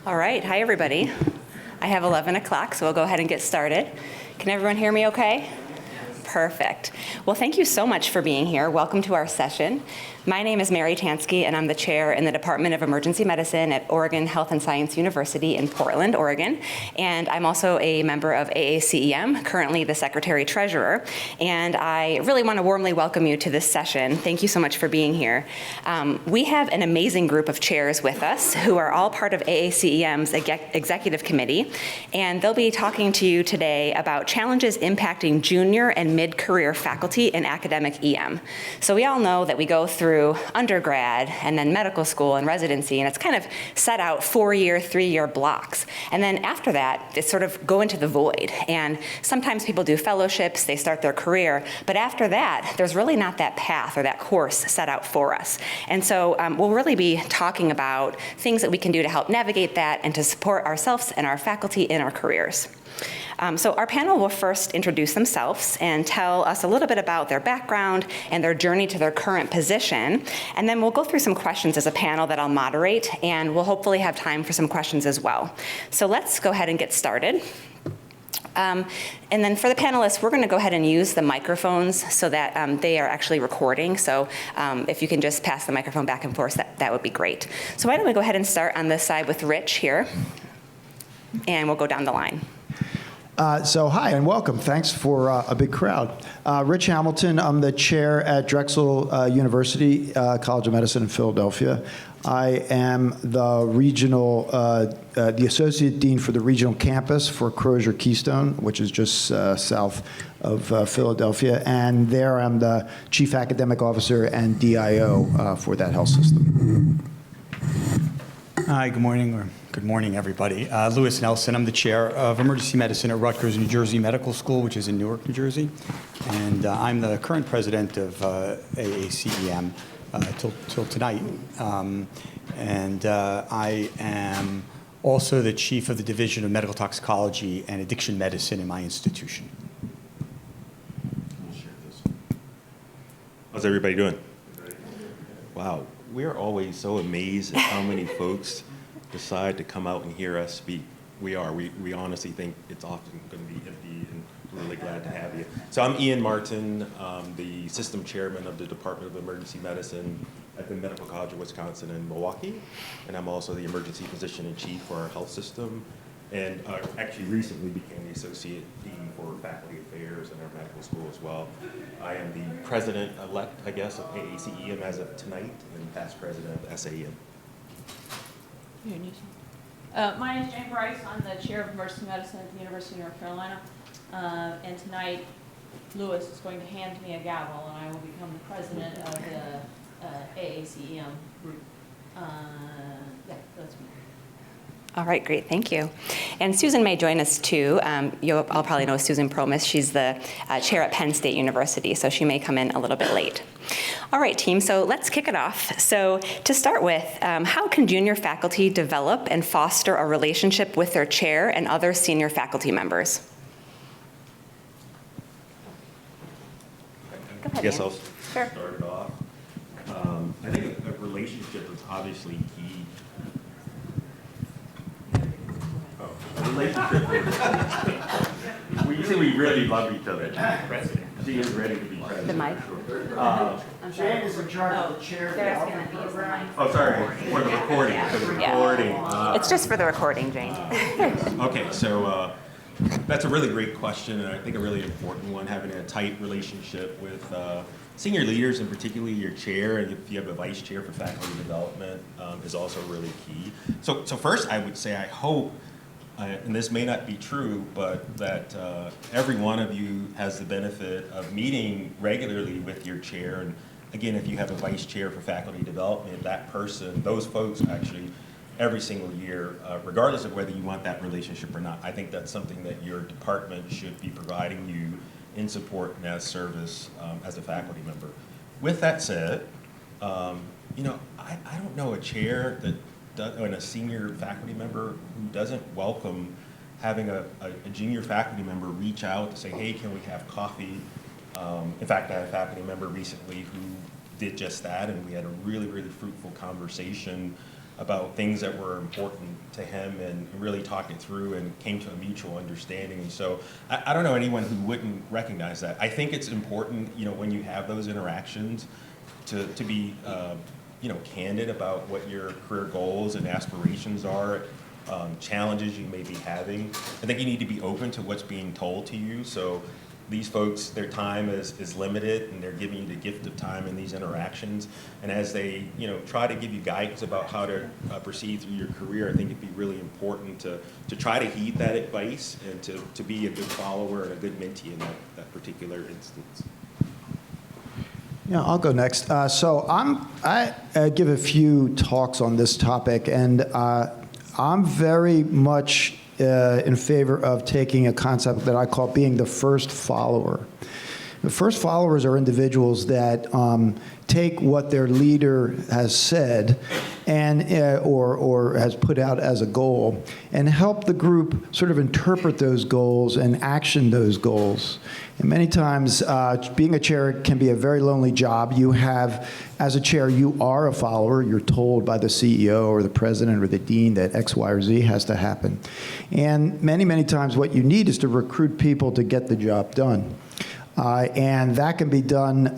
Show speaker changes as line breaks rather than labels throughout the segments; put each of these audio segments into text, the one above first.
All right, hi everybody. I have 11 o'clock, so we'll go ahead and get started. Can everyone hear me okay? Perfect. Well, thank you so much for being here. Welcome to our session. My name is Mary Tansky, and I'm the chair in the Department of Emergency Medicine at Oregon Health and Science University in Portland, Oregon. And I'm also a member of AACEM, currently the Secretary Treasurer. And I really want to warmly welcome you to this session. Thank you so much for being here. We have an amazing group of chairs with us who are all part of AACEM's executive committee. And they'll be talking to you today about challenges impacting junior and mid-career faculty in academic EM. So we all know that we go through undergrad and then medical school and residency, and it's kind of set out 4-year, 3-year blocks. And then after that, they sort of go into the void. And sometimes people do fellowships, they start their career, but after that, there's really not that path or that course set out for us. And so we'll really be talking about things that we can do to help navigate that and to support ourselves and our faculty in our careers. So our panel will first introduce themselves and tell us a little bit about their background and their journey to their current position. And then we'll go through some questions as a panel that I'll moderate, and we'll hopefully have time for some questions as well. So let's go ahead and get started. And then for the panelists, we're going to go ahead and use the microphones so that they are actually recording. So if you can just pass the microphone back and forth, that would be great. So why don't we go ahead and start on this side with Rich here, and we'll go down the line.
So hi and welcome. Thanks for a big crowd. Rich Hamilton, I'm the chair at Drexel University College of Medicine in Philadelphia. I am the regional, the associate dean for the regional campus for Crozier Keystone, which is just south of Philadelphia. And there I'm the chief academic officer and DIO for that health system.
Hi, good morning, or good morning, everybody. Lewis Nelson, I'm the chair of emergency medicine at Rutgers New Jersey Medical School, which is in Newark, New Jersey. And I'm the current president of AACEM till tonight. I am also the chief of the Division of Medical Toxicology and Addiction Medicine in my institution.
How's everybody doing? Wow, we're always so amazed at how many folks decide to come out and hear us speak. We honestly think it's often going to be empty, and we're really glad to have you. So I'm Ian Martin, the system chairman of the Department of Emergency Medicine at the Medical College of Wisconsin in Milwaukee, and I'm also the emergency physician in chief for our health system, and actually recently became the associate dean for faculty affairs in our medical school as well. I am the president-elect, I guess, of AACEM as of tonight, and past president of SAEM.
My name is Jane Bryce. I'm the chair of emergency medicine at the University of North Carolina. And tonight, Lewis is going to hand me a gavel, and I will become the president of the AACEM group. Yeah, that's me.
All right, great, thank you. And Susan may join us too. You'll probably know Susan Promis. She's the chair at Penn State University, so she may come in a little bit late. All right, team, so let's kick it off. So to start with, how can junior faculty develop and foster a relationship with their chair and other senior faculty members? Go ahead,
I guess
Ian.
I'll
Sure.
start it off. I think a relationship is obviously key. A relationship is, we usually really love each other. She is ready to be president.
The mic.
Jane is in charge of the chair of the outreach program.
Oh, sorry, for the recording. For the recording.
It's just for the recording, Jane.
Okay, so that's a really great question, and I think a really important one, having a tight relationship with senior leaders, and particularly your chair, and if you have a vice chair for faculty development, is also really key. So first I would say I hope, and this may not be true, but that every one of you has the benefit of meeting regularly with your chair. And again, if you have a vice chair for faculty development, that person, those folks actually, every single year, regardless of whether you want that relationship or not, I think that's something that your department should be providing you in support and as service as a faculty member. With that said, I don't know a chair and a senior faculty member who doesn't welcome having a junior faculty member reach out to say, hey, can we have coffee? In fact, I had a faculty member recently who did just that, and we had a really, really fruitful conversation about things that were important to him and really talked it through and came to a mutual understanding. And so I don't know anyone who wouldn't recognize that. I think it's important, when you have those interactions to be, candid about what your career goals and aspirations are, challenges you may be having. I think you need to be open to what's being told to you. So these folks, their time is limited, and they're giving you the gift of time in these interactions. And as they, try to give you guidance about how to proceed through your career, I think it'd be really important to try to heed that advice and to be a good follower and a good mentee in that particular instance.
Yeah, I'll go next. So I give a few talks on this topic, and I'm very much in favor of taking a concept that I call being the first follower. The first followers are individuals that take what their leader has said and or has put out as a goal and help the group sort of interpret those goals and action those goals. And many times, being a chair can be a very lonely job. You have, as a chair, you are a follower. You're told by the CEO or the president or the dean that X, Y, or Z has to happen. And many, many times what you need is to recruit people to get the job done. And that can be done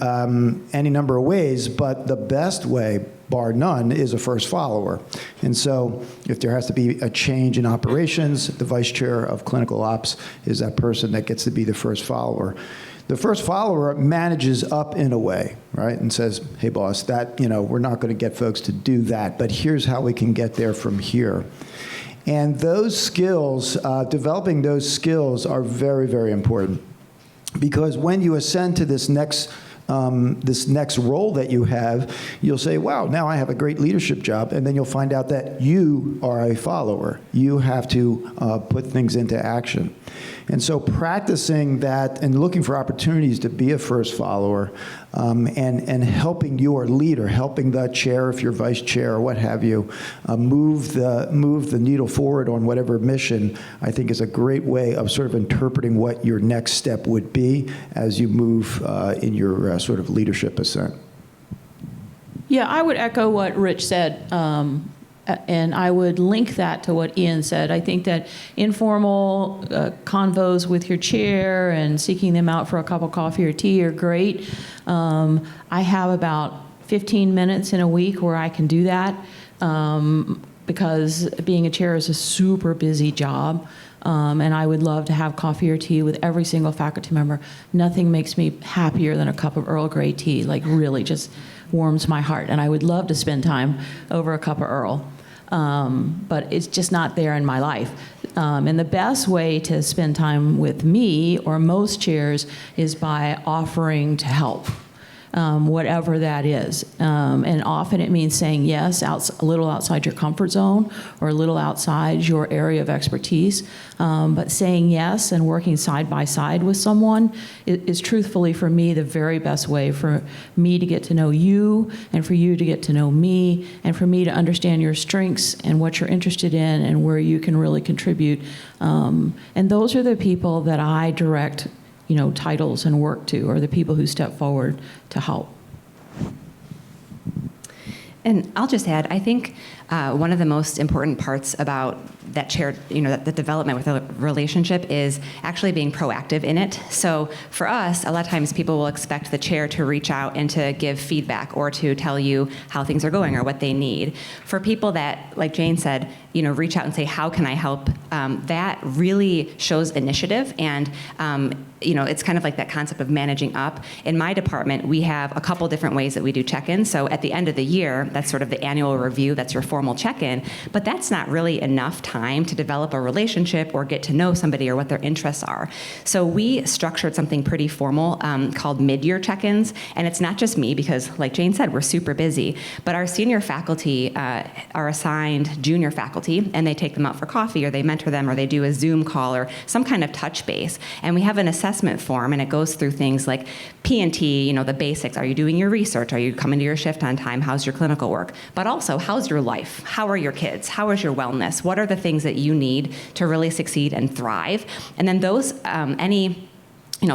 any number of ways, but the best way, bar none, is a first follower. And so if there has to be a change in operations, the vice chair of clinical ops is that person that gets to be the first follower. The first follower manages up in a way, right, and says, hey, boss, that, we're not going to get folks to do that, but here's how we can get there from here. And those skills, developing those skills are very, very important. Because when you ascend to this next role that you have, you'll say, wow, now I have a great leadership job. And then you'll find out that you are a follower. You have to put things into action. And so practicing that and looking for opportunities to be a first follower and helping your leader, helping the chair, if you're vice chair or what have you, move the needle forward on whatever mission, I think is a great way of sort of interpreting what your next step would be as you move in your sort of leadership ascent.
Yeah, I would echo what Rich said. And I would link that to what Ian said. I think that informal convos with your chair and seeking them out for a cup of coffee or tea are great. I have about 15 minutes in a week where I can do that because being a chair is a super busy job. And I would love to have coffee or tea with every single faculty member. Nothing makes me happier than a cup of Earl Grey tea, like really just warms my heart. And I would love to spend time over a cup of Earl. But it's just not there in my life. And the best way to spend time with me or most chairs is by offering to help. Whatever that is. And often it means saying yes, a little outside your comfort zone or a little outside your area of expertise. But saying yes and working side by side with someone is truthfully for me the very best way for me to get to know you and for you to get to know me and for me to understand your strengths and what you're interested in and where you can really contribute. And those are the people that I direct titles and work to, or the people who step forward to help.
And I'll just add, I think one of the most important parts about that chair, the development with a relationship is actually being proactive in it. So for us, a lot of times people will expect the chair to reach out and to give feedback or to tell you how things are going or what they need. For people that, like Jane said, reach out and say, how can I help? That really shows initiative, and it's kind of like that concept of managing up. In my department, we have a couple different ways that we do check-in. So at the end of the year, that's sort of the annual review, that's your formal check-in, but that's not really enough time to develop a relationship or get to know somebody or what their interests are. So we structured something pretty formal called mid-year check-ins, and it's not just me because, like Jane said, we're super busy, but our senior faculty are assigned junior faculty, and they take them out for coffee, or they mentor them, or they do a Zoom call, or some kind of touch base. And we have an assessment form, and it goes through things like P&T, the basics. Are you doing your research? Are you coming to your shift on time? How's your clinical work? But also, how's your life? How are your kids? How is your wellness? What are the things that you need to really succeed and thrive? And then those, any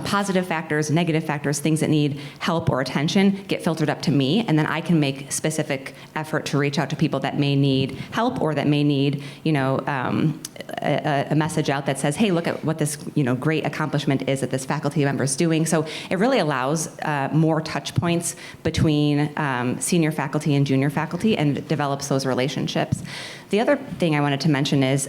positive factors, negative factors, things that need help or attention get filtered up to me, and then I can make specific effort to reach out to people that may need help or that may need, a message out that says, hey, look at what this, great accomplishment is that this faculty member is doing. So it really allows more touch points between senior faculty and junior faculty and develops those relationships. The other thing I wanted to mention is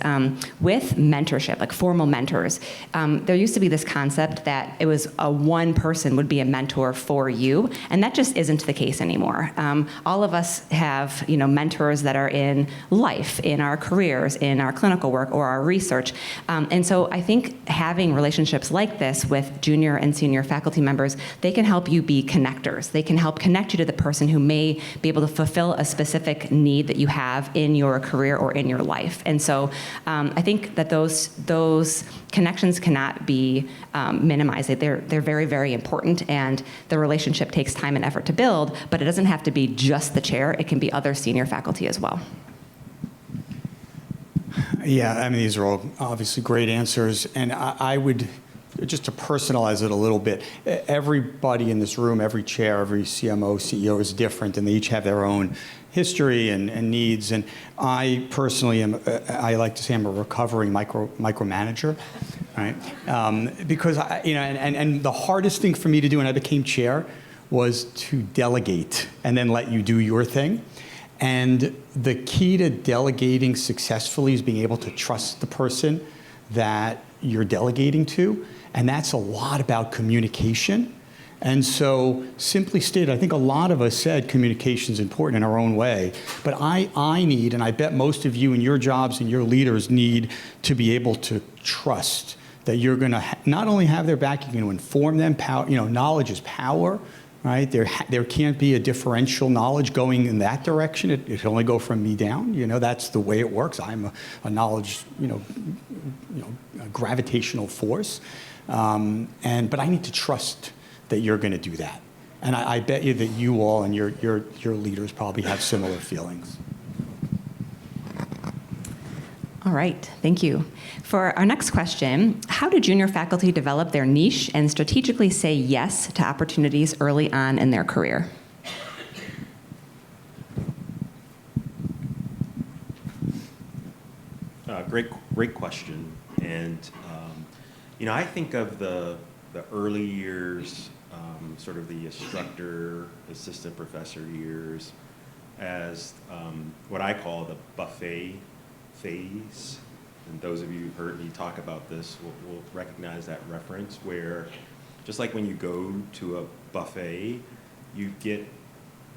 with mentorship, like formal mentors, there used to be this concept that it was one person would be a mentor for you, and that just isn't the case anymore. All of us have, mentors that are in life, in our careers, in our clinical work, or our research. And so I think having relationships like this with junior and senior faculty members, they can help you be connectors. They can help connect you to the person who may be able to fulfill a specific need that you have in your career or in your life. And so I think that those connections cannot be minimized. They're very, very important, and the relationship takes time and effort to build, but it doesn't have to be just the chair. It can be other senior faculty as well.
Yeah, I mean, these are all obviously great answers, and I would, just to personalize it a little bit, everybody in this room, every chair, every CMO, CEO is different, and they each have their own history and needs. And I personally am, I like to say I'm a recovering micromanager, right? Because, and the hardest thing for me to do when I became chair was to delegate and then let you do your thing. And the key to delegating successfully is being able to trust the person that you're delegating to. And that's a lot about communication. And so, simply stated, I think a lot of us said communication is important in our own way. But I need, and I bet most of you in your jobs and your leaders need to be able to trust that you're going to not only have their back, you're going to inform them. Knowledge is power. Right? There can't be a differential knowledge going in that direction. It can only go from me down. That's the way it works. I'm a knowledge, a gravitational force. But I need to trust that you're going to do that. And I bet you that you all and your leaders probably have similar feelings.
All right, thank you. For our next question, how do junior faculty develop their niche and strategically say yes to opportunities early on in their career?
Great question. And, I think of the early years, sort of the instructor, assistant professor years, as what I call the buffet phase. And those of you who've heard me talk about this will recognize that reference, where just like when you go to a buffet, you get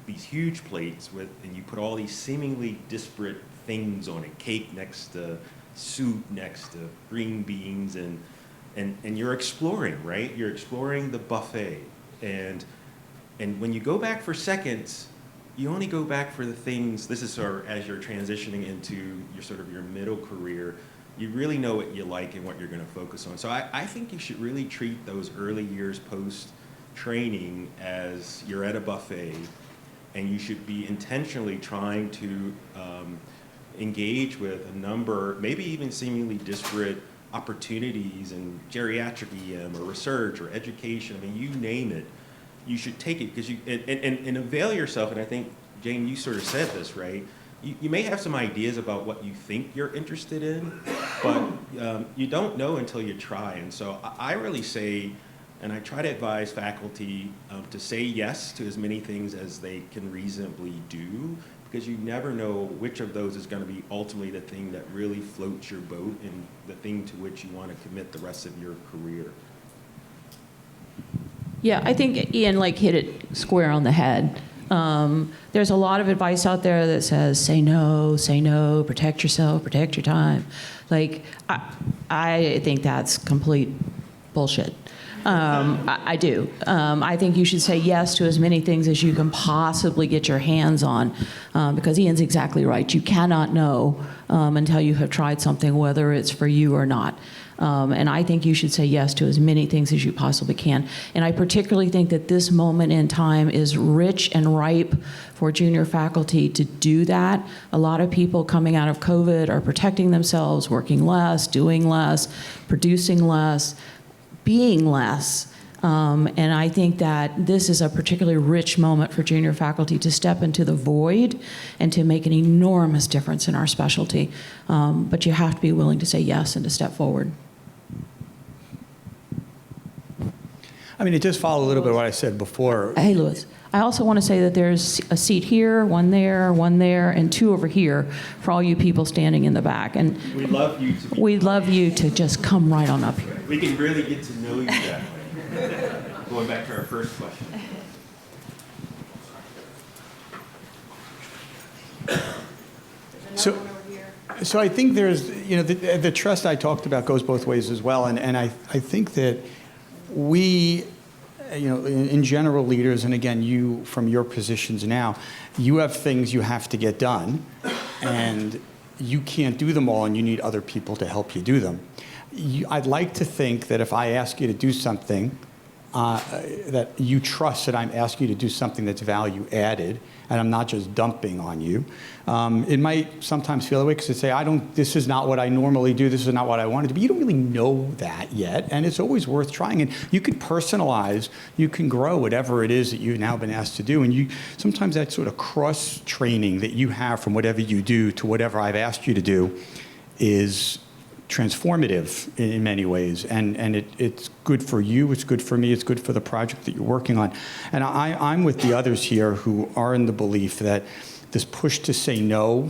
these huge plates and you put all these seemingly disparate things on it, cake next to soup next to green beans, and you're exploring, right? You're exploring the buffet. And when you go back for seconds, you only go back for the things, this is sort of as you're transitioning into your middle career, you really know what you like and what you're going to focus on. So I think you should really treat those early years post-training as you're at a buffet, and you should be intentionally trying to engage with a number, maybe even seemingly disparate opportunities in geriatric EM or research or education. I mean, you name it. You should take it because and avail yourself. And I think, Jane, you sort of said this, right? You may have some ideas about what you think you're interested in, but you don't know until you try. And so I really say, and I try to advise faculty to say yes to as many things as they can reasonably do, because you never know which of those is going to be ultimately the thing that really floats your boat and the thing to which you want to commit the rest of your career.
Yeah, I think Ian hit it square on the head. There's a lot of advice out there that says, say no, protect yourself, protect your time. I think that's complete bullshit. I do. I think you should say yes to as many things as you can possibly get your hands on, because Ian's exactly right. You cannot know until you have tried something, whether it's for you or not. And I think you should say yes to as many things as you possibly can. And I particularly think that this moment in time is rich and ripe for junior faculty to do that. A lot of people coming out of COVID are protecting themselves, working less, doing less, producing less, being less. And I think that this is a particularly rich moment for junior faculty to step into the void and to make an enormous difference in our specialty. But you have to be willing to say yes and to step forward.
I mean, it does follow a little bit of what I said before.
Hey, Louis. I also want to say that there's a seat here, one there, and two over here for all you people standing in the back. And
We'd love you to.
we'd love you to just come right on up here.
We can really get to know you that way. Going back to our first question.
So I think there's, the trust I talked about goes both ways as well. And I think that we, in general, leaders, and again, you, from your positions now, you have things you have to get done, and you can't do them all, and you need other people to help you do them. I'd like to think that if I ask you to do something, that you trust that I'm asking you to do something that's value added, and I'm not just dumping on you. It might sometimes feel that way because they say, this is not what I normally do, this is not what I wanted to be. You don't really know that yet, and it's always worth trying. And you can personalize, you can grow whatever it is that you've now been asked to do. And sometimes that sort of cross-training that you have from whatever you do to whatever I've asked you to do is transformative in many ways, and it's good for you, it's good for me, it's good for the project that you're working on. And I'm with the others here who are in the belief that this push to say no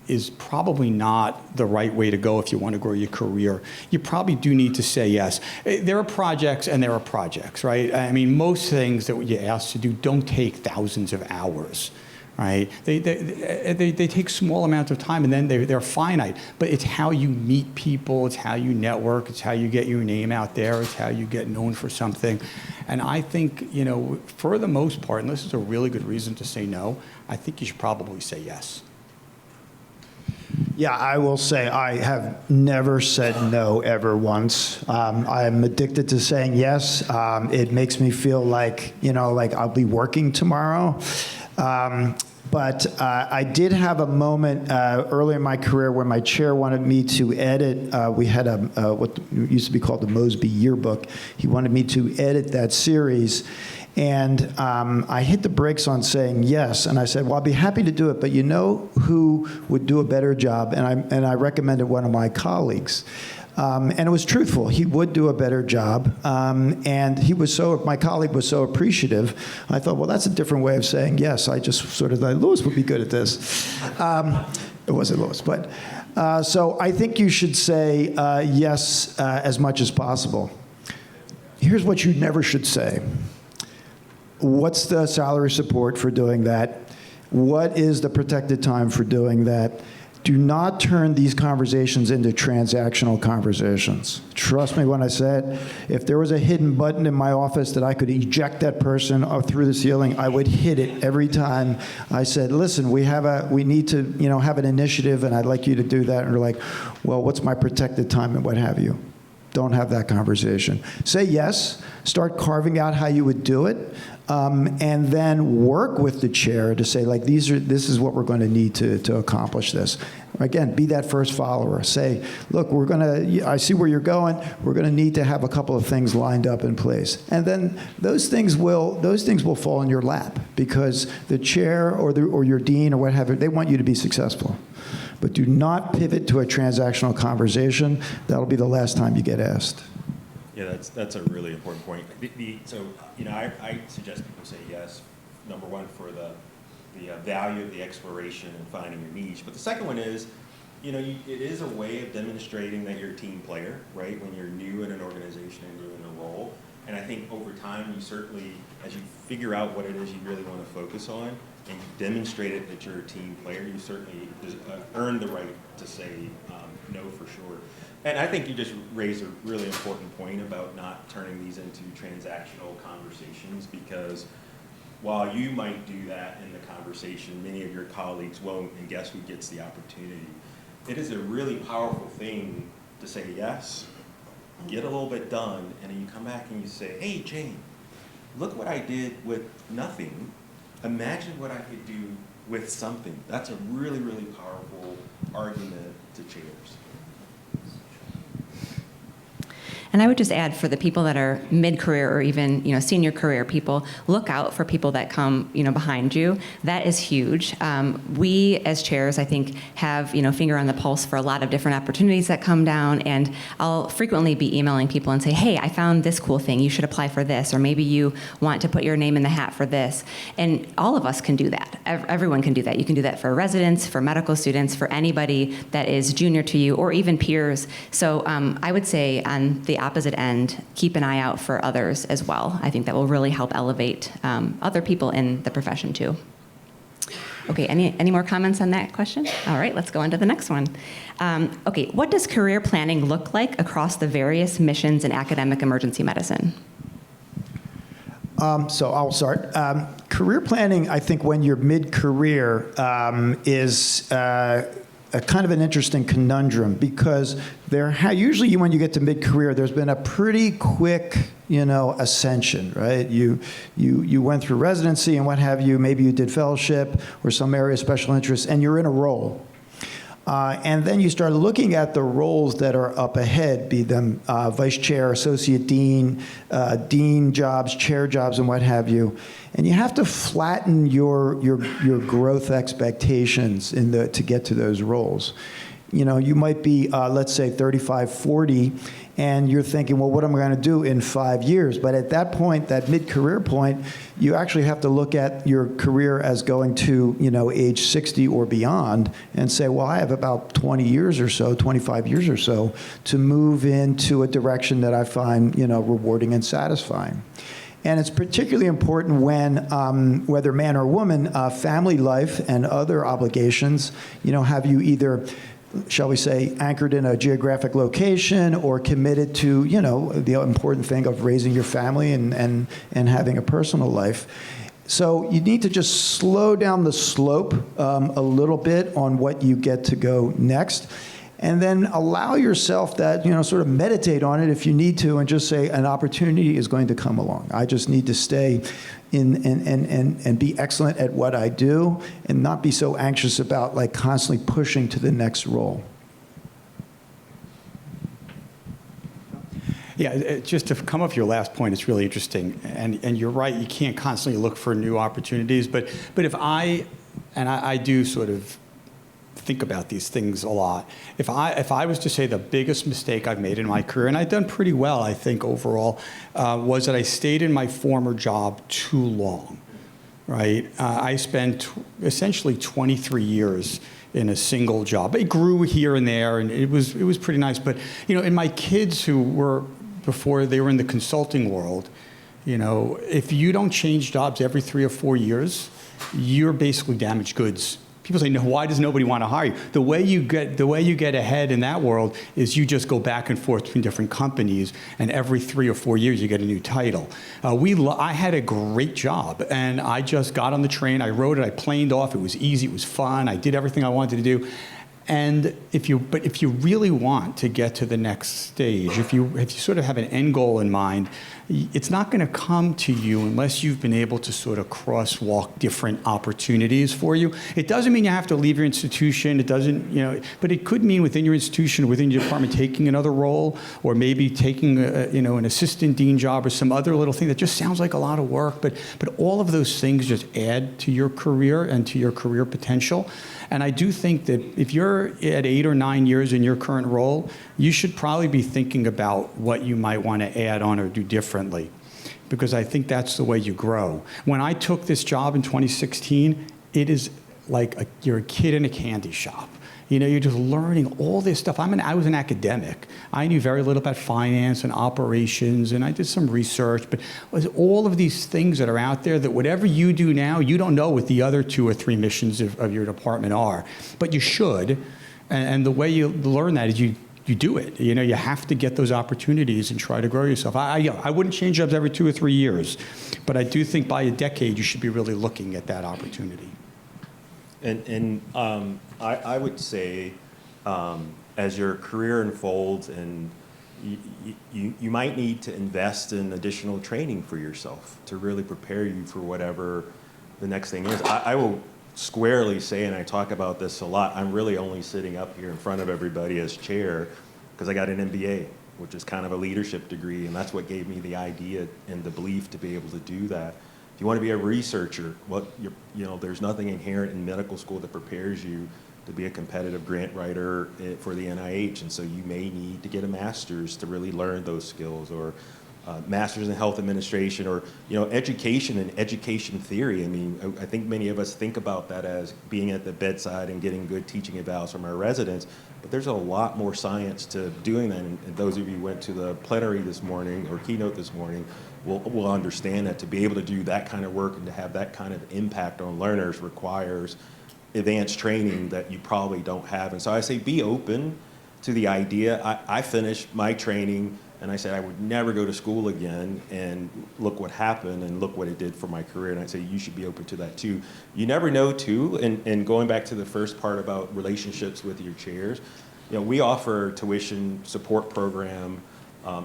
is probably not the right way to go if you want to grow your career. You probably do need to say yes. There are projects and there are projects, right? I mean, most things that you're asked to do don't take thousands of hours. Right? They take small amounts of time, and then they're finite. But it's how you meet people, it's how you network, it's how you get your name out there, it's how you get known for something. And I think, for the most part, and this is a really good reason to say no, I think you should probably say yes.
Yeah, I will say I have never said no ever once. I'm addicted to saying yes. It makes me feel like, like I'll be working tomorrow. But I did have a moment early in my career when my chair wanted me to edit. We had what used to be called the Mosby Yearbook. He wanted me to edit that series. And I hit the brakes on saying yes. And I said, well, I'll be happy to do it. But you know who would do a better job? And I recommended one of my colleagues. And it was truthful. He would do a better job. And my colleague was so appreciative. I thought, well, that's a different way of saying yes. I just sort of thought, Louis would be good at this. It wasn't Louis. But so I think you should say yes as much as possible. Here's what you never should say. What's the salary support for doing that? What is the protected time for doing that? Do not turn these conversations into transactional conversations. Trust me when I say it. If there was a hidden button in my office that I could eject that person through the ceiling, I would hit it every time I said, listen, we need to have an initiative, and I'd like you to do that. And they're like, well, what's my protected time and what have you? Don't have that conversation. Say yes. Start carving out how you would do it. And then work with the chair to say, like, this is what we're going to need to accomplish this. Again, be that first follower. Say, look, I see where you're going. We're going to need to have a couple of things lined up in place. And then those things will fall in your lap because the chair or your dean or what have you, they want you to be successful. But do not pivot to a transactional conversation. That'll be the last time you get asked.
Yeah, that's a really important point. I suggest people say yes. Number one, for the value of the exploration and finding your niche. But the second one is, it is a way of demonstrating that you're a team player, right? When you're new in an organization and new in a role. And I think over time, you certainly, as you figure out what it is you really want to focus on, and you demonstrate it that you're a team player, you certainly earn the right to say no for sure. And I think you just raised a really important point about not turning these into transactional conversations, because while you might do that in the conversation, many of your colleagues won't, and guess who gets the opportunity? It is a really powerful thing to say yes, get a little bit done, and then you come back and you say, hey, Jane, look what I did with nothing. Imagine what I could do with something. That's a really, really powerful argument to chairs.
And I would just add, for the people that are mid-career or even, senior career people, look out for people that come, behind you. That is huge. We, as chairs, I think, have, finger on the pulse for a lot of different opportunities that come down, and I'll frequently be emailing people and say, hey, I found this cool thing, you should apply for this, or maybe you want to put your name in the hat for this. And all of us can do that. Everyone can do that. You can do that for residents, for medical students, for anybody that is junior to you, or even peers. So I would say on the opposite end, keep an eye out for others as well. I think that will really help elevate other people in the profession too. Okay, any more comments on that question? All right, let's go on to the next one. Okay, what does career planning look like across the various missions in academic emergency medicine?
So I'll start. Career planning, I think, when you're mid-career, is a kind of an interesting conundrum, because usually when you get to mid-career, there's been a pretty quick, ascension, right? You went through residency and what have you. Maybe you did fellowship or some area of special interest, and you're in a role. And then you start looking at the roles that are up ahead, be them vice chair, associate dean, dean jobs, chair jobs, and what have you. And you have to flatten your growth expectations to get to those roles. You might be, let's say, 35, 40, and you're thinking, well, what am I going to do in 5 years? But at that point, that mid-career point, you actually have to look at your career as going to, age 60 or beyond, and say, well, I have about 20 years or so, 25 years or so, to move into a direction that I find, rewarding and satisfying. And it's particularly important when, whether man or woman, family life and other obligations, have you either, shall we say, anchored in a geographic location or committed to, the important thing of raising your family and having a personal life. So you need to just slow down the slope a little bit on what you get to go next. And then allow yourself that, sort of meditate on it if you need to, and just say an opportunity is going to come along. I just need to stay in and be excellent at what I do, and not be so anxious about constantly pushing to the next role.
Yeah, just to come off your last point, it's really interesting, and you're right. You can't constantly look for new opportunities, but if I do sort of think about these things a lot. If I was to say the biggest mistake I've made in my career, and I've done pretty well, I think, overall, was that I stayed in my former job too long, right? I spent essentially 23 years in a single job. It grew here and there, and it was pretty nice. But, in my kids who were, before they were in the consulting world, if you don't change jobs every 3 or 4 years, you're basically damaged goods. People say, no, why does nobody want to hire you? The way you get ahead in that world is you just go back and forth between different companies, and every 3 or 4 years you get a new title. I had a great job, and I just got on the train, I rode it, I planed off, it was easy, it was fun, I did everything I wanted to do. And if you really want to get to the next stage, if you sort of have an end goal in mind, it's not going to come to you unless you've been able to sort of crosswalk different opportunities for you. It doesn't mean you have to leave your institution. It doesn't, but it could mean within your institution or within your department taking another role, or maybe taking an assistant dean job or some other little thing that just sounds like a lot of work. But all of those things just add to your career and to your career potential. And I do think that if you're at 8 or 9 years in your current role, you should probably be thinking about what you might want to add on or do differently, because I think that's the way you grow. When I took this job in 2016, it is like you're a kid in a candy shop. You're just learning all this stuff. I was an academic. I knew very little about finance and operations, and I did some research, but all of these things that are out there that whatever you do now, you don't know what the other 2 or 3 missions of your department are. But you should, and the way you learn that is you do it. You have to get those opportunities and try to grow yourself. I wouldn't change jobs every 2 or 3 years, but I do think by a decade you should be really looking at that opportunity.
And I would say, as your career unfolds, and you might need to invest in additional training for yourself to really prepare you for whatever the next thing is. I will squarely say, and I talk about this a lot, I'm really only sitting up here in front of everybody as chair because I got an MBA. which is kind of a leadership degree, and that's what gave me the idea and the belief to be able to do that. If you want to be a researcher, there's nothing inherent in medical school that prepares you to be a competitive grant writer for the NIH, and so you may need to get a master's to really learn those skills, or master's in health administration, or education and education theory. I mean, I think many of us think about that as being at the bedside and getting good teaching evals from our residents, but there's a lot more science to doing that. And those of you who went to the plenary this morning or keynote this morning will understand that to be able to do that kind of work and to have that kind of impact on learners requires advanced training that you probably don't have. And so I say be open to the idea. I finished my training and I said I would never go to school again, and look what happened and look what it did for my career. And I'd say you should be open to that too. You never know too, and going back to the first part about relationships with your chairs, we offer a tuition support program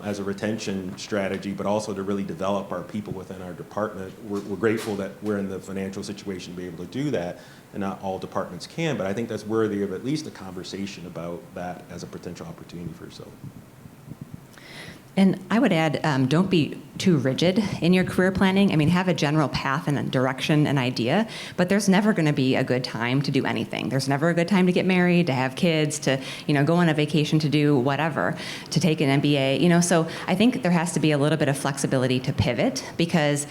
as a retention strategy, but also to really develop our people within our department. We're grateful that we're in the financial situation to be able to do that, and not all departments can, but I think that's worthy of at least a conversation about that as a potential opportunity for yourself.
And I would add, don't be too rigid in your career planning. I mean, have a general path and a direction and idea, but there's never going to be a good time to do anything. There's never a good time to get married, to have kids, to go on a vacation, to do whatever, to take an MBA. So I think there has to be a little bit of flexibility to pivot, because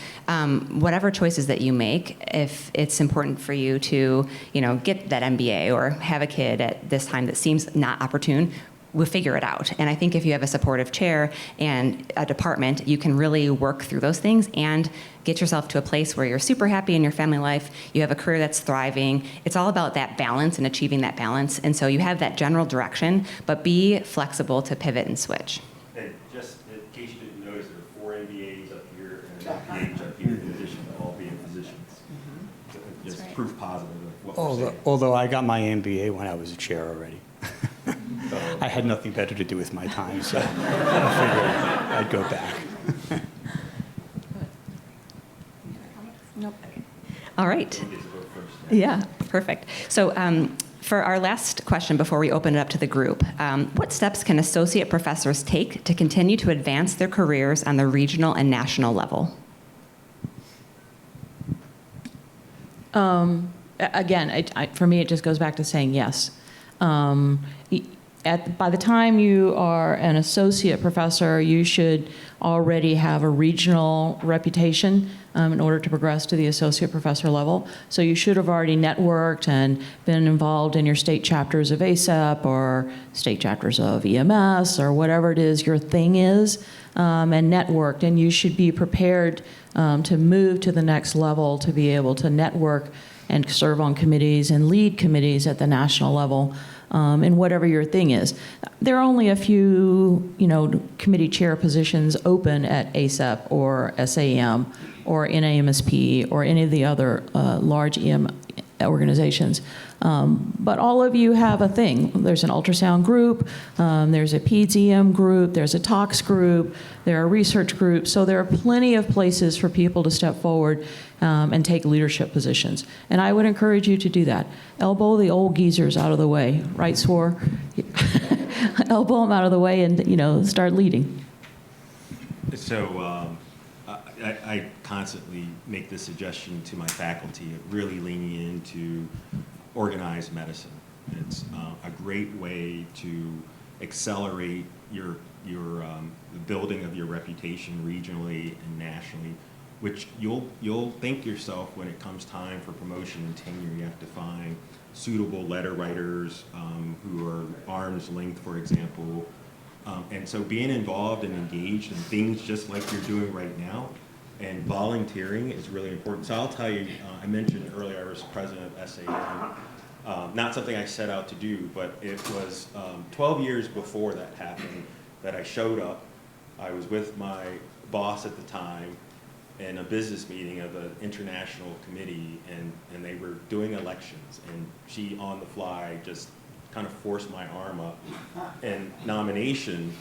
whatever choices that you make, if it's important for you to get that MBA or have a kid at this time that seems not opportune, we'll figure it out. And I think if you have a supportive chair and a department, you can really work through those things and get yourself to a place where you're super happy in your family life, you have a career that's thriving. It's all about that balance and achieving that balance. And so you have that general direction, but be flexible to pivot and switch.
And just in case you didn't notice, there are 4 MBAs up here and an MBA up here in addition to all being physicians. So just
right.
proof positive of what we're saying.
Although I got my MBA when I was a chair already. I had nothing better to do with my time, so I figured I'd go back.
Nope. All right. Yeah, perfect. So for our last question before we open it up to the group, what steps can associate professors take to continue to advance their careers on the regional and national level?
Again, for me, it just goes back to saying yes. By the time you are an associate professor, you should already have a regional reputation in order to progress to the associate professor level. So you should have already networked and been involved in your state chapters of AACEM or state chapters of EMS or whatever it is your thing is, and networked. And you should be prepared to move to the next level to be able to network and serve on committees and lead committees at the national level. And whatever your thing is. There are only a few, committee chair positions open at AACEM or SAEM or NAMSP or any of the other large EM organizations. But all of you have a thing. There's an ultrasound group, there's a PEDS EM group, there's a tox group, there are research groups. So there are plenty of places for people to step forward and take leadership positions. And I would encourage you to do that. Elbow the old geezers out of the way, right, Swore? Elbow them out of the way and, start leading.
So I constantly make this suggestion to my faculty of really leaning into organized medicine. It's a great way to accelerate your the building of your reputation regionally and nationally, which you'll think yourself when it comes time for promotion and tenure. You have to find suitable letter writers who are arm's length, for example. And so being involved and engaged in things just like you're doing right now and volunteering is really important. So I'll tell you, I mentioned earlier I was president of SAEM. Not something I set out to do, but it was 12 years before that happened that I showed up. I was with my boss at the time in a business meeting of an international committee, and they were doing elections, and she on the fly just kind of forced my arm up and nomination,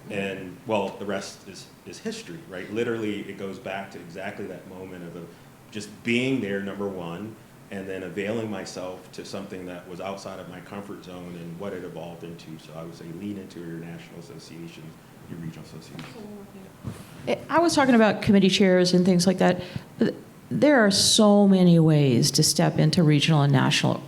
and well, the rest is history, right? Literally, it goes back to exactly that moment of just being there, number one, and then availing myself to something that was outside of my comfort zone and what it evolved into. So I would say lean into your national associations, your regional association?
I was talking about committee chairs and things like that. There are so many ways to step into regional and national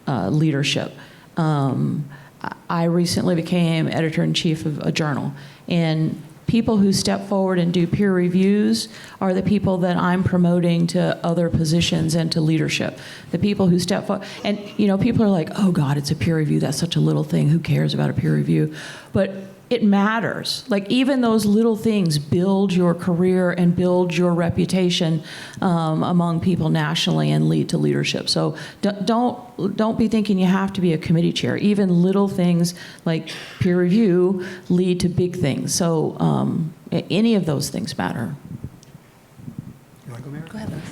leadership. I recently became editor-in-chief of a journal, and people who step forward and do peer reviews are the people that I'm promoting to other positions and to leadership. The people who step forward, and people are like, oh God, it's a peer review, that's such a little thing, who cares about a peer review? But it matters. Like, even those little things build your career and build your reputation among people nationally and lead to leadership. So don't be thinking you have to be a committee chair. Even little things like peer review lead to big things. So any of those things matter.
You want to go, Mary?
Go ahead, Liz.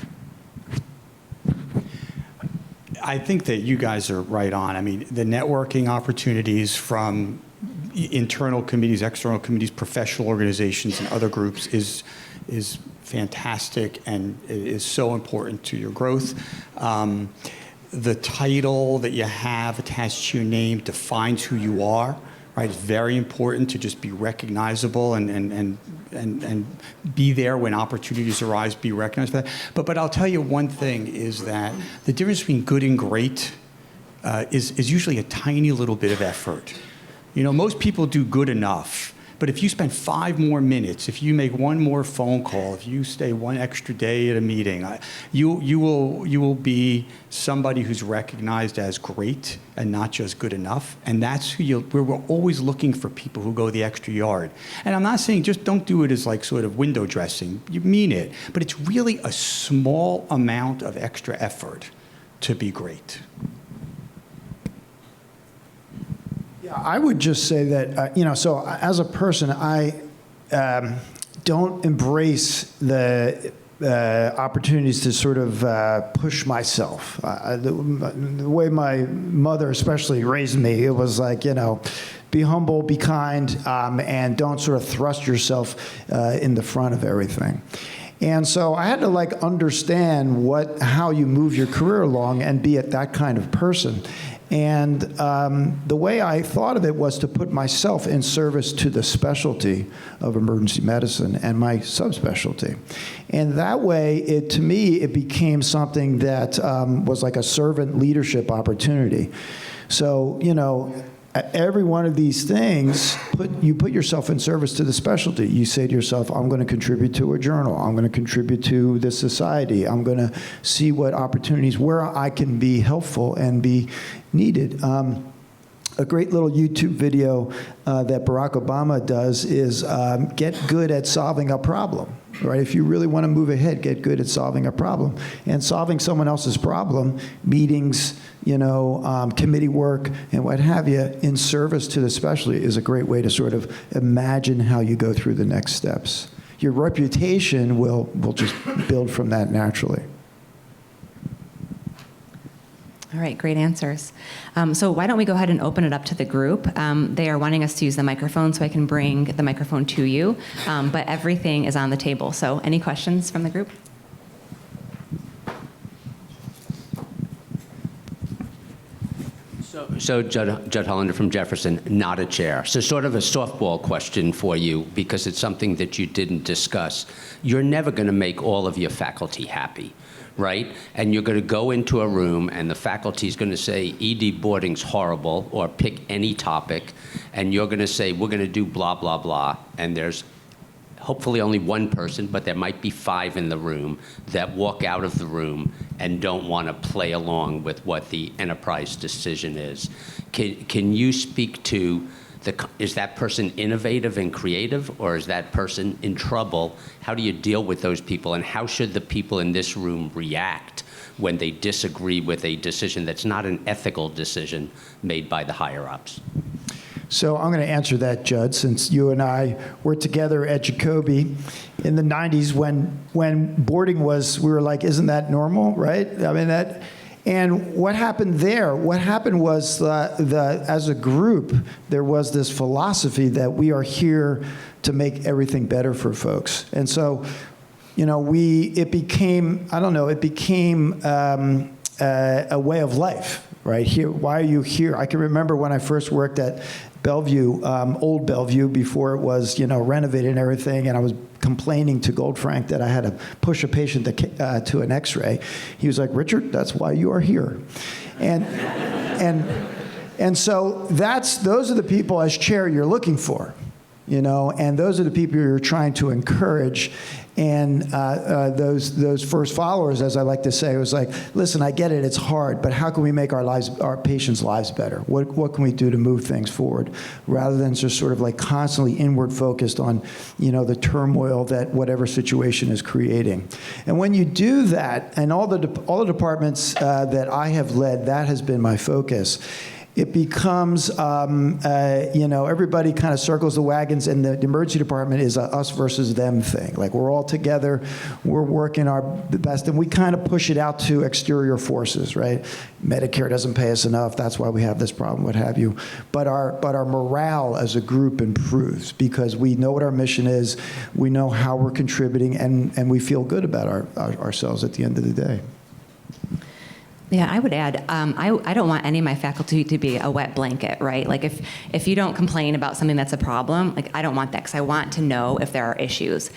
I think that you guys are right on. I mean, the networking opportunities from internal committees, external committees, professional organizations, and other groups is fantastic and is so important to your growth. The title that you have attached to your name defines who you are, right? It's very important to just be recognizable and be there when opportunities arise, be recognized for that. But I'll tell you one thing is that the difference between good and great is usually a tiny little bit of effort. Most people do good enough, but if you spend 5 more minutes, if you make 1 more phone call, if you stay 1 extra day at a meeting, you will be somebody who's recognized as great and not just good enough. And that's who we're always looking for people who go the extra yard. And I'm not saying just don't do it as like sort of window dressing. You mean it, but it's really a small amount of extra effort to be great.
I would just say that, so as a person, I don't embrace the opportunities to sort of push myself. The way my mother especially raised me, it was like, be humble, be kind, and don't sort of thrust yourself in the front of everything. And so I had to understand how you move your career along and be that kind of person. And the way I thought of it was to put myself in service to the specialty of emergency medicine and my subspecialty. And that way, to me, it became something that was like a servant leadership opportunity. So, at every one of these things, you put yourself in service to the specialty. You say to yourself, I'm going to contribute to a journal. I'm going to contribute to the society. I'm going to see what opportunities, where I can be helpful and be needed. A great little YouTube video that Barack Obama does is get good at solving a problem. Right? If you really want to move ahead, get good at solving a problem. And solving someone else's problem, meetings, committee work, and what have you, in service to the specialty is a great way to sort of imagine how you go through the next steps. Your reputation will just build from that naturally.
All right, great answers. So why don't we go ahead and open it up to the group. They are wanting us to use the microphone, so I can bring the microphone to you. But everything is on the table. So any questions from the group?
So Judd Hollander from Jefferson, not a chair. So sort of a softball question for you, because it's something that you didn't discuss. You're never going to make all of your faculty happy, right? And you're going to go into a room and the faculty is going to say ED boarding's horrible, or pick any topic, and you're going to say we're going to do blah, blah, blah, and there's hopefully only one person, but there might be 5 in the room that walk out of the room and don't want to play along with what the enterprise decision is. Can you speak to is that person innovative and creative, or is that person in trouble? How do you deal with those people, and how should the people in this room react when they disagree with a decision that's not an ethical decision made by the higher-ups?
So I'm going to answer that, Judd, since you and I were together at Jacobi in the 90s when boarding was, we were like, isn't that normal, right? I mean, that. And what happened there? What happened was as a group, there was this philosophy that we are here to make everything better for folks. And so, it became, a way of life, right? Here, why are you here? I can remember when I first worked at Bellevue, old Bellevue, before it was, renovated and everything, and I was complaining to Goldfrank that I had to push a patient to an X-ray. He was like, "Richard, that's why you are here," and so those are the people as chair you're looking for, and those are the people you're trying to encourage. And those first followers, as I like to say, was like, listen, I get it, it's hard, but how can we make our patients' lives better? What can we do to move things forward, rather than just sort of like constantly inward focused on, the turmoil that whatever situation is creating. And when you do that, and all the departments that I have led, that has been my focus. It becomes, everybody kind of circles the wagons, and the emergency department is a us versus them thing. Like, we're all together, we're working our best, and we kind of push it out to exterior forces, right? Medicare doesn't pay us enough, that's why we have this problem, what have you. But our morale as a group improves because we know what our mission is, we know how we're contributing, and we feel good about ourselves at the end of the day.
Yeah, I would add, I don't want any of my faculty to be a wet blanket, right? Like, if you don't complain about something that's a problem, like, I don't want that, because I want to know if there are issues.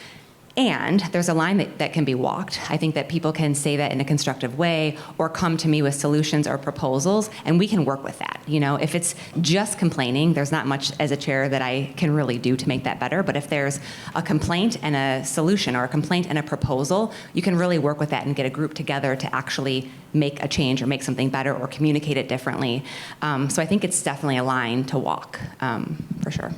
And there's a line that can be walked. I think that people can say that in a constructive way, or come to me with solutions or proposals, and we can work with that. If it's just complaining, there's not much as a chair that I can really do to make that better. But if there's a complaint and a solution, or a complaint and a proposal, you can really work with that and get a group together to actually make a change or make something better or communicate it differently. So I think it's definitely a line to walk, for sure.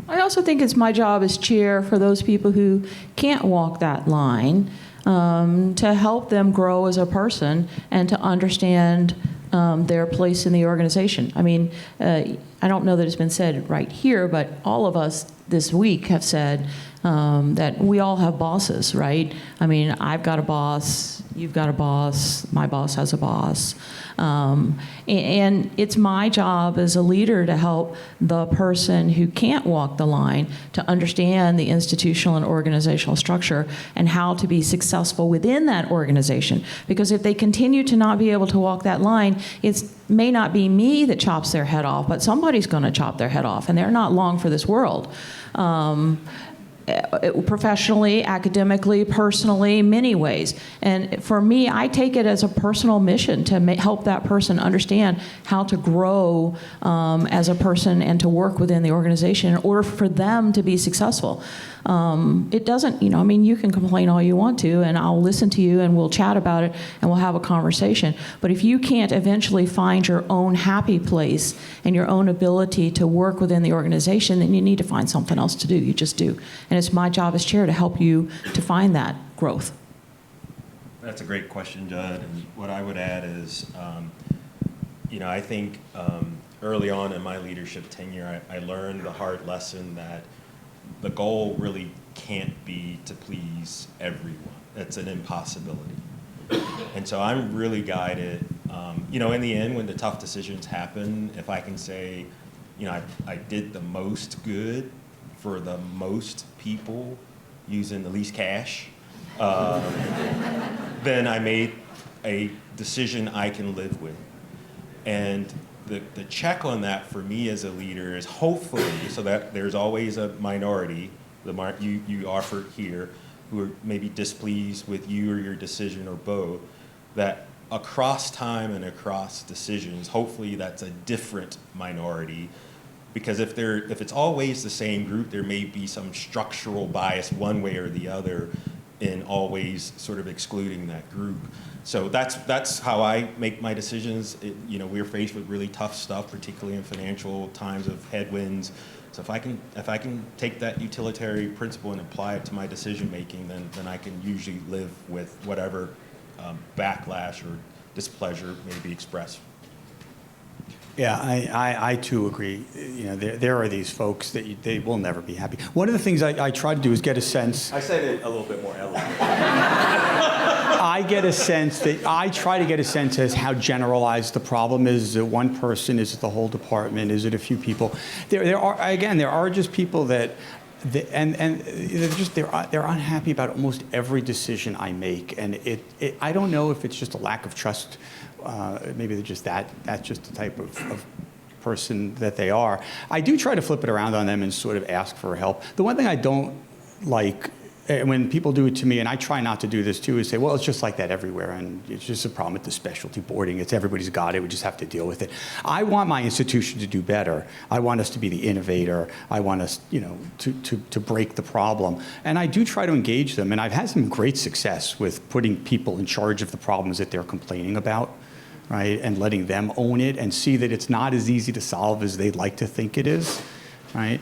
I also think it's my job as chair for those people who can't walk that line, to help them grow as a person and to understand their place in the organization. I mean, I don't know that it's been said right here, but all of us this week have said that we all have bosses, right? I mean, I've got a boss, you've got a boss, my boss has a boss. And it's my job as a leader to help the person who can't walk the line to understand the institutional and organizational structure and how to be successful within that organization. Because if they continue to not be able to walk that line, it may not be me that chops their head off, but somebody's going to chop their head off, and they're not long for this world. Professionally, academically, personally, many ways. And for me, I take it as a personal mission to help that person understand how to grow as a person and to work within the organization in order for them to be successful. It doesn't, you can complain all you want to, and I'll listen to you, and we'll chat about it, and we'll have a conversation. But if you can't eventually find your own happy place and your own ability to work within the organization, then you need to find something else to do. You just do. And it's my job as chair to help you to find that growth.
That's a great question, Judd. And what I would add is, I think early on in my leadership tenure, I learned the hard lesson that the goal really can't be to please everyone. It's an impossibility. And so I'm really guided, in the end, when the tough decisions happen, if I can say, I did the most good for the most people using the least cash, then I made a decision I can live with. And the check on that for me as a leader is hopefully, so that there's always a minority, you offered here, who are maybe displeased with you or your decision or both, that across time and across decisions, hopefully that's a different minority. Because if it's always the same group, there may be some structural bias one way or the other in always sort of excluding that group. So that's how I make my decisions. We're faced with really tough stuff, particularly in financial times of headwinds. So if I can take that utilitarian principle and apply it to my decision making, then I can usually live with whatever backlash or displeasure may be expressed.
Yeah, I too agree. There are these folks that they will never be happy. One of the things I try to do is get a sense.
I said it a little bit more elegant.
I try to get a sense as how generalized the problem is. Is it one person? Is it the whole department? Is it a few people? There are just people that they're unhappy about almost every decision I make, and I don't know if it's just a lack of trust. Maybe they're just that's just the type of person that they are. I do try to flip it around on them and sort of ask for help. The one thing I don't like when people do it to me, and I try not to do this too, is say, well, it's just like that everywhere, and it's just a problem with the specialty boarding. It's everybody's got it. We just have to deal with it. I want my institution to do better. I want us to be the innovator. I want us, to break the problem. And I do try to engage them, and I've had some great success with putting people in charge of the problems that they're complaining about, right, and letting them own it and see that it's not as easy to solve as they'd like to think it is, right?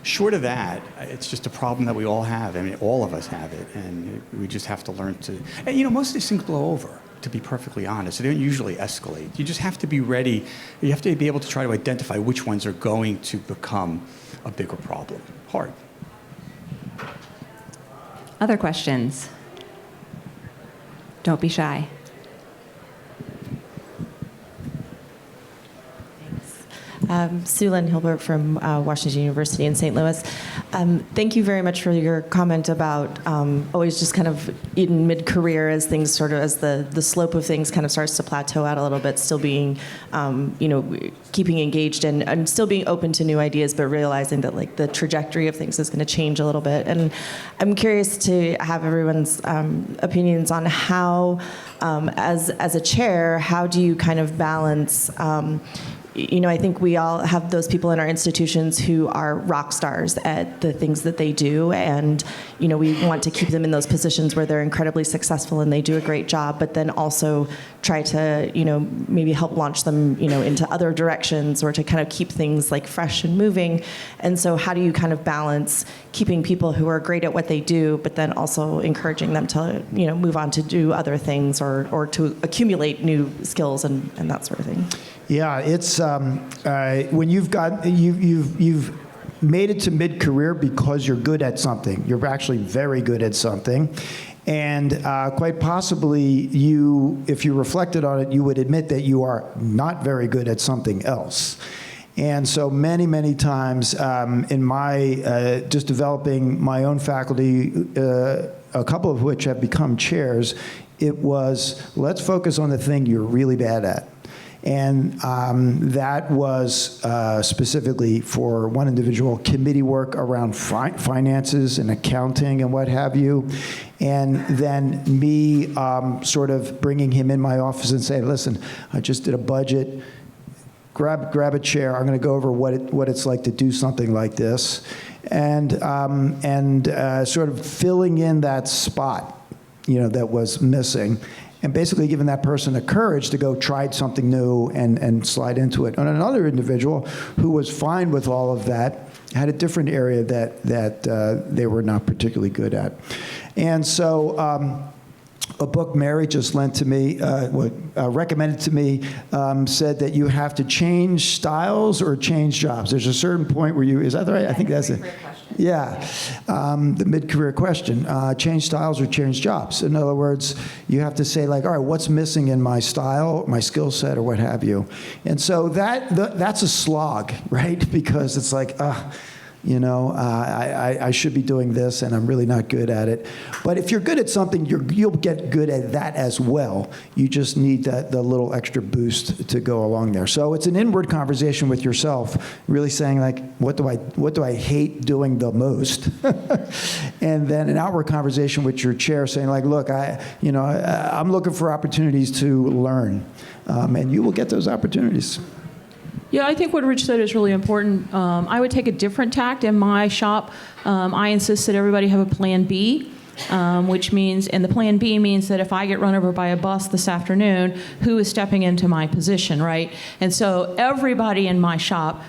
Short of that, it's just a problem that we all have. I mean, all of us have it, and we just have to learn to. And, most of these things blow over, to be perfectly honest. They don't usually escalate. You just have to be ready. You have to be able to try to identify which ones are going to become a bigger problem. Hard.
Other questions? Don't be shy.
Sue Lynn Hilbert from Washington University in St. Louis. Thank you very much for your comment about always just kind of in mid-career as things sort of, as the slope of things kind of starts to plateau out a little bit, still being, keeping engaged and still being open to new ideas, but realizing that like the trajectory of things is going to change a little bit. And I'm curious to have everyone's opinions on how, as a chair, how do you kind of balance I think we all have those people in our institutions who are rock stars at the things that they do, and we want to keep them in those positions where they're incredibly successful and they do a great job, but then also try to maybe help launch them into other directions or to kind of keep things like fresh and moving. And so how do you kind of balance keeping people who are great at what they do, but then also encouraging them to move on to do other things or to accumulate new skills and that sort of thing?
Yeah, it's when you've made it to mid-career because you're good at something. You're actually very good at something. And quite possibly, if you reflected on it, you would admit that you are not very good at something else. And so many, many times in my just developing my own faculty, a couple of which have become chairs, it was, let's focus on the thing you're really bad at. And that was specifically for one individual, committee work around finances and accounting and what have you. And then me sort of bringing him in my office and saying, listen, I just did a budget. Grab a chair. I'm going to go over what it's like to do something like this. And sort of filling in that spot, that was missing. And basically giving that person the courage to go try something new and slide into it. And another individual who was fine with all of that had a different area that they were not particularly good at. And so a book Mary just lent to me, recommended to me, said that you have to change styles or change jobs. There's a certain point where is that right? I think that's it. Yeah, the mid-career question, change styles or change jobs. In other words, you have to say like, all right, what's missing in my style, my skill set, or what have you. And so that's a slog, right? Because it's like, I should be doing this, and I'm really not good at it. But if you're good at something, you'll get good at that as well. You just need the little extra boost to go along there. So it's an inward conversation with yourself, really saying like, what do I hate doing the most? And then an outward conversation with your chair, saying like, look, I'm looking for opportunities to learn, and you will get those opportunities.
Yeah, I think what Rich said is really important. I would take a different tact in my shop. I insist that everybody have a plan B, which means, and the plan B means that if I get run over by a bus this afternoon, who is stepping into my position, right? And so everybody in my shop,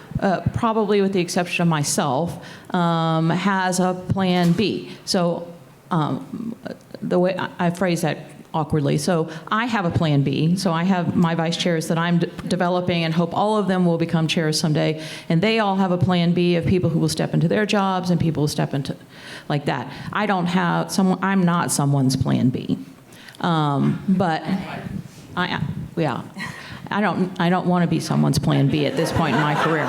probably with the exception of myself, has a plan B. So the way I phrase that awkwardly. So I have a plan B. So I have my vice chairs that I'm developing and hope all of them will become chairs someday. And they all have a plan B of people who will step into their jobs and people who step into like that. I'm not someone's plan B. But I don't want to be someone's plan B at this point in my career.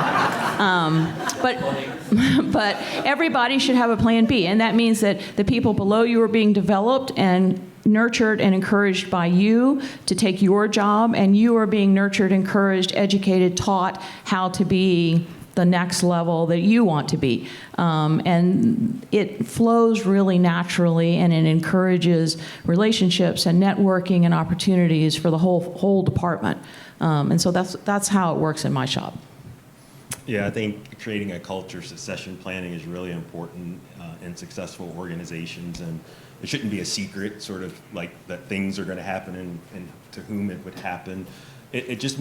But everybody should have a plan B, and that means that the people below you are being developed and nurtured and encouraged by you to take your job, and you are being nurtured, encouraged, educated, taught how to be the next level that you want to be. And it flows really naturally, and it encourages relationships and networking and opportunities for the whole department. And so that's how it works in my shop.
Yeah, I think creating a culture of succession planning is really important in successful organizations, and it shouldn't be a secret, sort of like that things are going to happen and to whom it would happen. It just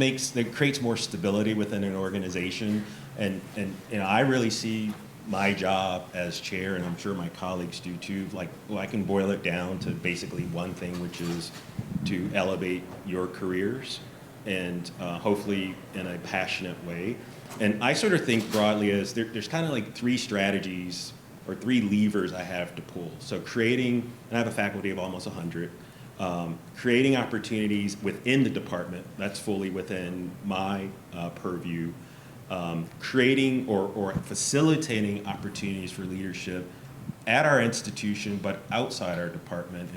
creates more stability within an organization, and I really see my job as chair, and I'm sure my colleagues do too. Like, well, I can boil it down to basically one thing, which is to elevate your careers, and hopefully in a passionate way. And I sort of think broadly as there's kind of like three strategies or three levers I have to pull. So creating, and I have a faculty of almost 100, creating opportunities within the department, that's fully within my purview, creating or facilitating opportunities for leadership at our institution, but outside our department.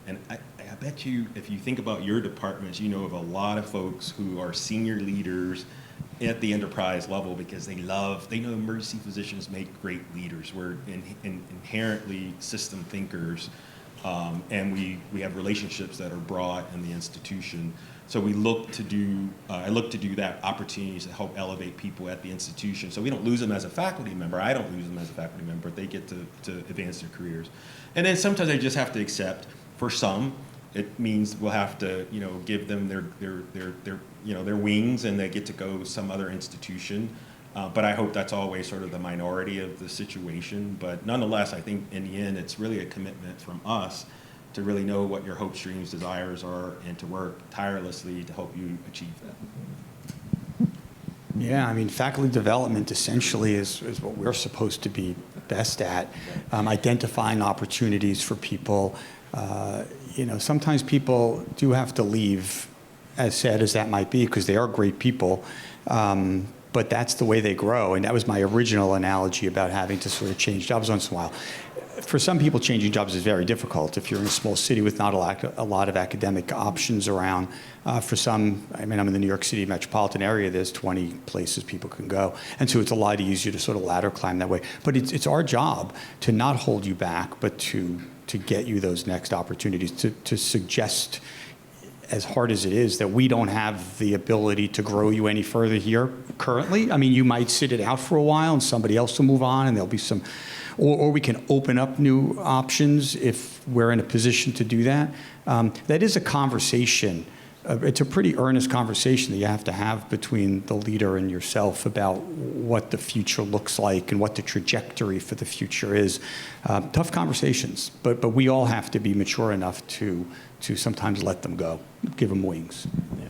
And I bet you, if you think about your departments, you know of a lot of folks who are senior leaders at the enterprise level because they know emergency physicians make great leaders. We're inherently system thinkers, and we have relationships that are broad in the institution. So we look to do, I look to do that, opportunities to help elevate people at the institution. So we don't lose them as a faculty member. I don't lose them as a faculty member, but they get to advance their careers. And then sometimes I just have to accept, for some, it means we'll have to, give them their wings, and they get to go some other institution. But I hope that's always sort of the minority of the situation. But nonetheless, I think in the end, it's really a commitment from us to really know what your hopes, dreams, desires are, and to work tirelessly to help you achieve that.
Yeah, I mean, faculty development essentially is what we're supposed to be best at, identifying opportunities for people. Sometimes people do have to leave, as sad as that might be, because they are great people, but that's the way they grow. And that was my original analogy about having to sort of change jobs once in a while. For some people, changing jobs is very difficult. If you're in a small city with not a lot of academic options around, for some, I'm in the New York City metropolitan area, there's 20 places people can go. And so it's a lot easier to sort of ladder climb that way. But it's our job to not hold you back, but to get you those next opportunities, to suggest, as hard as it is, that we don't have the ability to grow you any further here currently. I mean, you might sit it out for a while and somebody else will move on, and there'll be some, or we can open up new options if we're in a position to do that. That is a conversation. It's a pretty earnest conversation that you have to have between the leader and yourself about what the future looks like and what the trajectory for the future is. Tough conversations, but we all have to be mature enough to sometimes let them go, give them wings. Yeah.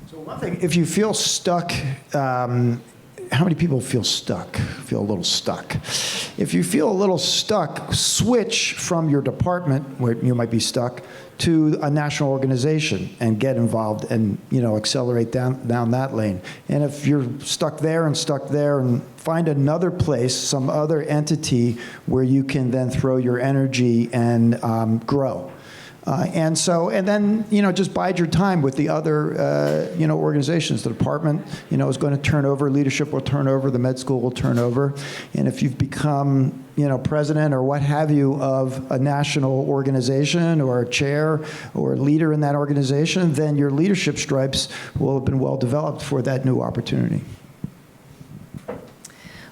So one thing, if you feel stuck, how many people feel stuck, feel a little stuck? If you feel a little stuck, switch from your department, where you might be stuck, to a national organization and get involved and accelerate down that lane. And if you're stuck there, and find another place, some other entity where you can then throw your energy and grow. And then just bide your time with the other organizations. The department is going to turn over, leadership will turn over, the med school will turn over, and if you've become president or what have you of a national organization or a chair or leader in that organization, then your leadership stripes will have been well developed for that new opportunity.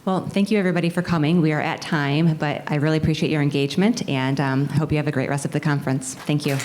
Well, thank you everybody for coming. We are at time, but I really appreciate your engagement, and I hope you have a great rest of the conference. Thank you.